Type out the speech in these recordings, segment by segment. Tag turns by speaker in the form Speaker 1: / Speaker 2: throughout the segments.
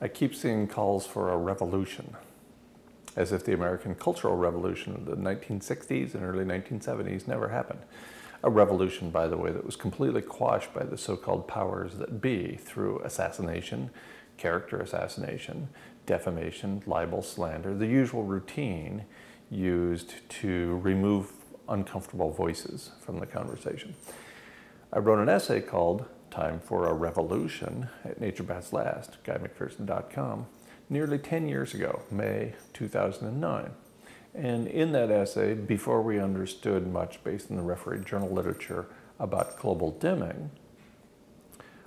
Speaker 1: I keep seeing calls for a revolution, as if the American Cultural Revolution of the 1960s and early 1970s never happened. A revolution, by the way, that was completely quashed by the so-called powers that be through assassination, character assassination, defamation, libel, slander, the usual routine used to remove uncomfortable voices from the conversation. I wrote an essay called Time for a Revolution at Nature Bats Last, GuyMcPherson.com, nearly 10 years ago, May 2009. And in that essay, before we understood much based on the refereed journal literature about global dimming,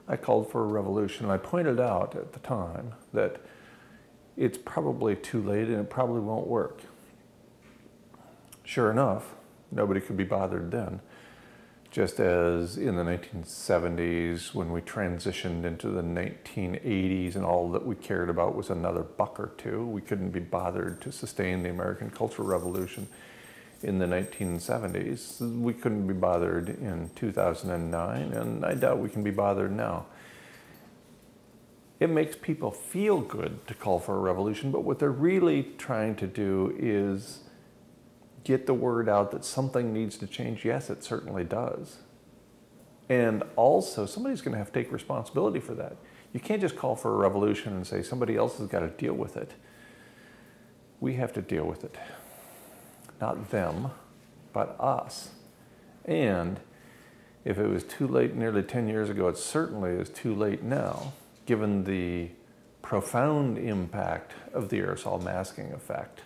Speaker 1: I called for a revolution. I pointed out at the time that it's probably too late and it probably won't work. Sure enough, nobody could be bothered then. Just as in the 1970s, when we transitioned into the 1980s and all that we cared about was another buck or two, we couldn't be bothered to sustain the American Cultural Revolution in the 1970s. We couldn't be bothered in 2009, and I doubt we can be bothered now. It makes people feel good to call for a revolution, but what they're really trying to do is get the word out that something needs to change. Yes, it certainly does. And also, somebody's going to have to take responsibility for that. You can't just call for a revolution and say somebody else has got to deal with it. We have to deal with it. Not them, but us. And if it was too late nearly 10 years ago, it certainly is too late now, given the profound impact of the aerosol masking effect.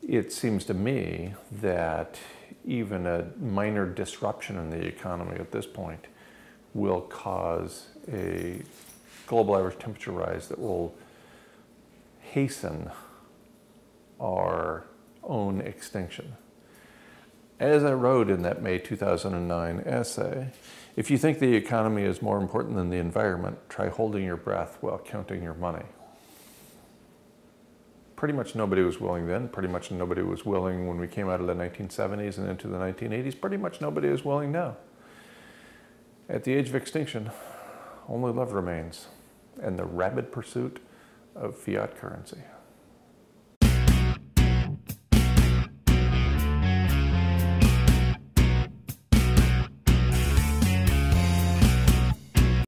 Speaker 1: It seems to me that even a minor disruption in the economy at this point will cause a global average temperature rise that will hasten our own extinction. As I wrote in that May 2009 essay, if you think the economy is more important than the environment, try holding your breath while counting your money. Pretty much nobody was willing then. Pretty much nobody was willing when we came out of the 1970s and into the 1980s. Pretty much nobody is willing now. At the age of extinction, only love remains and the rabid pursuit of fiat currency.